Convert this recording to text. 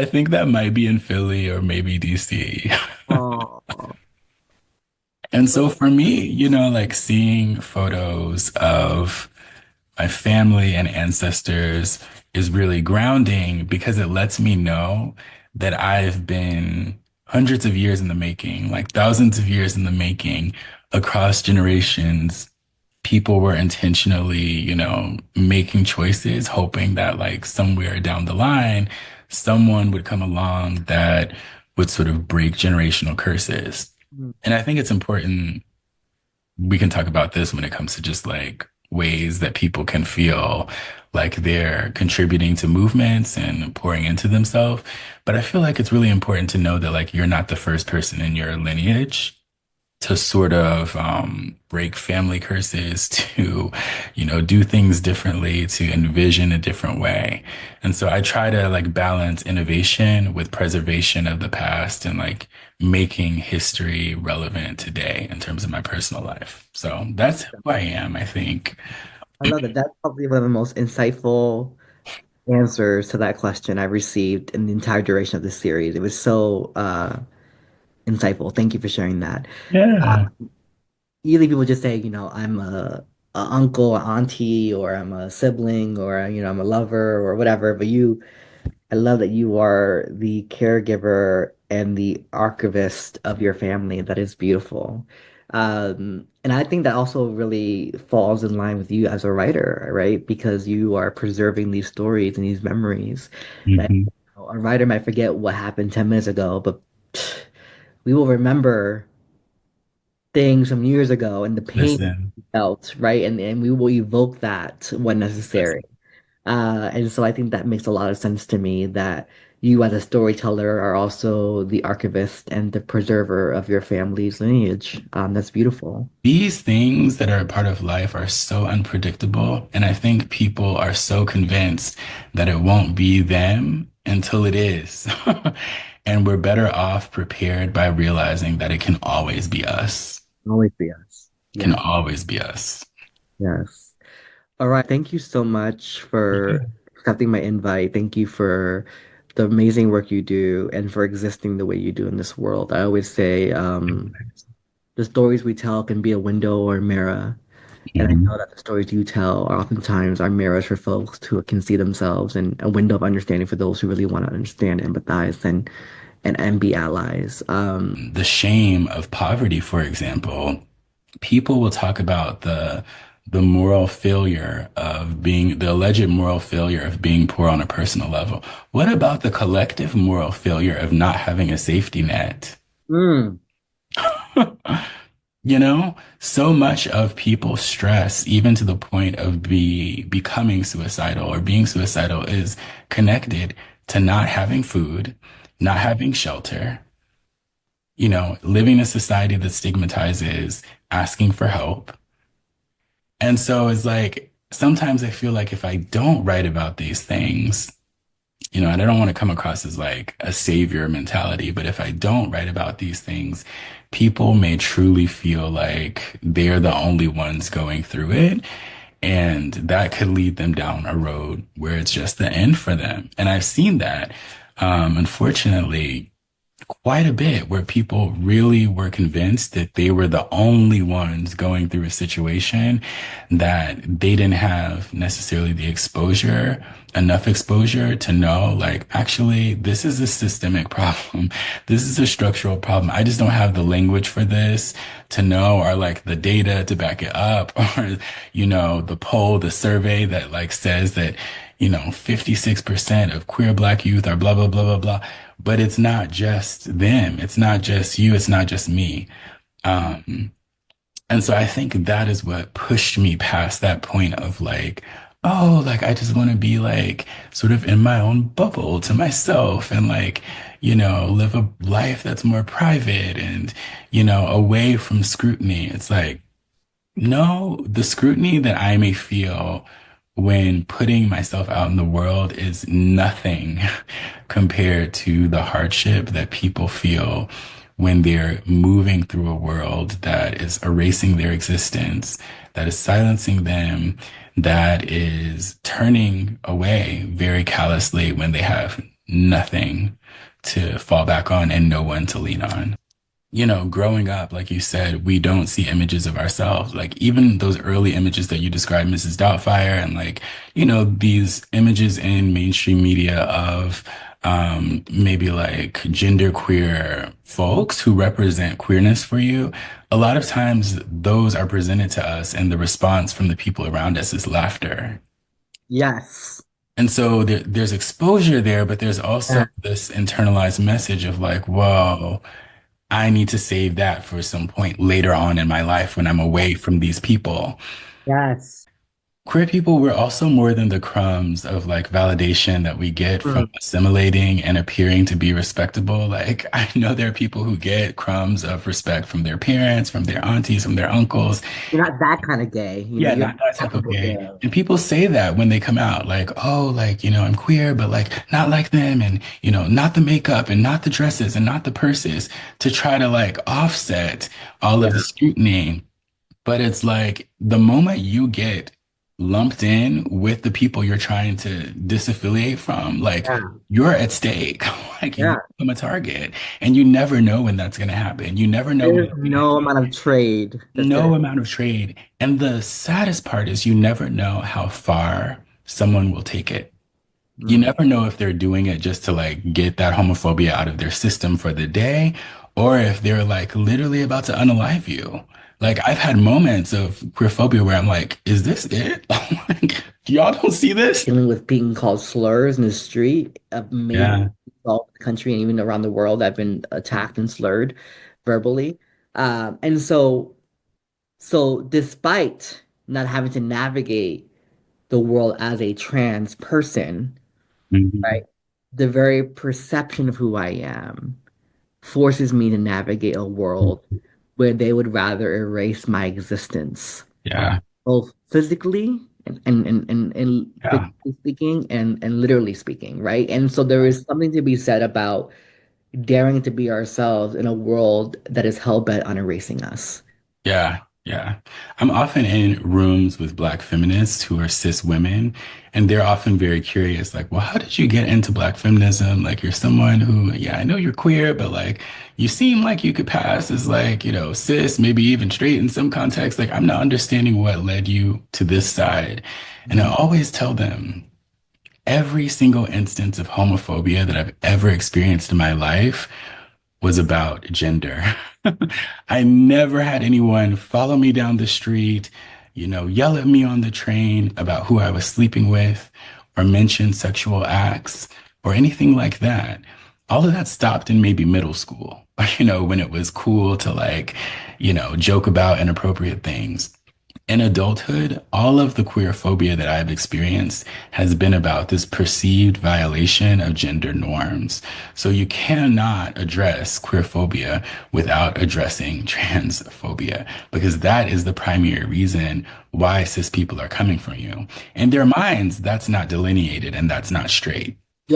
I think that might be in Philly or maybe DC. Oh, And so for me, like seeing photos of my family and ancestors is really grounding because it lets me know that I've been hundreds of years in the making, like thousands of years in the making across generations. People were intentionally, making choices, hoping that like somewhere down the line, someone would come along that would sort of break generational curses. mm, And I think it's important we can talk about this when it comes to just like ways that people can feel like they're contributing to movements and pouring into themselves. But I feel like it's really important to know that like you're not the first person in your lineage to sort of break family curses, to, do things differently, to envision a different way. And so I try to like balance innovation with preservation of the past and like making history relevant today in terms of my personal life. So that's who I am, I think. I love it. That's probably one of the most insightful answers to that question I received in the entire duration of this series. It was so insightful. Thank you for sharing that. Yeah. Usually people just say, I'm a uncle, or auntie, or I'm a sibling, or I'm a lover, or whatever. But I love that you are the caregiver and the archivist of your family. That is beautiful. And I think that also really falls in line with you as a writer, right? Because you are preserving these stories and these memories that Hmm. a writer might forget what happened 10 minutes ago, but we will remember things from years ago and the pain Listen, we felt, right? And we will evoke that when necessary. listen. And so I think that makes a lot of sense to me that you as a storyteller are also the archivist and the preserver of your family's lineage. That's beautiful. These things that are a part of life are so unpredictable. And I think people are so convinced that it won't be them until it is. And we're better off prepared by realizing that it can always be us. Always be us. Can Yeah, always be us. yes. All right. Thank you so much for Yeah. accepting my invite. Thank you for the amazing work you do and for existing the way you do in this world. I always say, the stories we tell can be a window or a mirror. And I know Mhm. that the stories you tell are oftentimes are mirrors for folks who can see themselves and a window of understanding for those who really want to understand, empathize, and be allies. The shame of poverty, for example, people will talk about the moral failure of being the alleged moral failure of being poor on a personal level. What about the collective moral failure of not having a safety net? Mm, So much of people's stress, even to the point of becoming suicidal or being suicidal, is connected to not having food, not having shelter, living in a society that stigmatizes asking for help. And so it's like sometimes I feel like if I don't write about these things, and I don't want to come across as like a savior mentality, but if I don't write about these things, people may truly feel like they're the only ones going through it. And that could lead them down a road where it's just the end for them. And I've seen that, unfortunately, quite a bit where people really were convinced that they were the only ones going through a situation that they didn't have necessarily the exposure, enough exposure to know, like, actually, this is a systemic problem. This is a structural problem. I just don't have the language for this to know, or like the data to back it up, or, the poll, the survey that like says that, 56% of queer Black youth are blah, blah, blah, blah, blah. But it's not just them. It's not just you. It's not just me. Um, and so I think that is what pushed me past that point of like, oh, like I just want to be like sort of in my own bubble to myself and like, live a life that's more private and, away from scrutiny. It's like, no, the scrutiny that I may feel when putting myself out in the world is nothing compared to the hardship that people feel when they're moving through a world that is erasing their existence, that is silencing them, that is turning away very callously when they have nothing to fall back on and no one to lean on. Growing up, like you said, we don't see images of ourselves. Like even those early images that you described, Mrs. Doubtfire, and like, these images in mainstream media of maybe like genderqueer folks who represent queerness for you. A lot of times those are presented to us, and the response from the people around us is laughter. Yes. And so there's exposure there, but there's Yeah. also this internalized message of like, whoa. I need to save that for some point later on in my life when I'm away from these people. Yes. Queer people, we're also more than the crumbs of like validation that we get from Mm. assimilating and appearing to be respectable. Like, I know there are people who get crumbs of respect from their parents, from their aunties, from their uncles. You're not that kind of gay. Yeah, You're not that type of acceptable gay. gay. And people say that when they come out, like, oh, like, I'm queer, but like not like them, and not the makeup and not the dresses and not the purses, to try to like offset all of the Yeah. scrutiny. But it's like the moment you get lumped in with the people you're trying to disaffiliate from, like Yeah. you're at stake. Like you Yeah. become a target, and you never know when that's going to happen. You never know when There's it's going to no amount of trade that's gonna. no amount of trade. And the saddest part is you never know how far someone will take it. You Mm. never know if they're doing it just to like get that homophobia out of their system for the day, or if they're like literally about to unalive you. Like I've had moments of queerphobia where I'm like, is this it? Like, y'all don't see this? Dealing with being called slurs in the street. Many Yeah. people all over the country and even around the world have been attacked and slurred verbally. And so despite not having to navigate the world as a trans person, right, Mhm. the very perception of who I am forces me to navigate a world where they would rather erase my existence, Yeah. both physically and Yeah. physically speaking and literally speaking, right? And so there is something to be said about daring to be ourselves in a world that is hell bent on erasing us. Yeah, yeah. I'm often in rooms with Black feminists who are cis women, and they're often very curious, like, well, how did you get into Black feminism? Like, you're someone who, yeah, I know you're queer, but like, you seem like you could pass as like, cis, maybe even straight in some contexts. Like, I'm not understanding what led you to this side. And I Mhm. always tell them, every single instance of homophobia that I've ever experienced in my life was about gender. I never had anyone follow me down the street, yell at me on the train about who I was sleeping with, or mention sexual acts or anything like that. All of that stopped in maybe middle school, when it was cool to like, joke about inappropriate things. In adulthood, all of the queer phobia that I've experienced has been about this perceived violation of gender norms. So you cannot address queer phobia without addressing transphobia, because that is the primary reason why cis people are coming for you. In their minds, that's not delineated and that's not straight.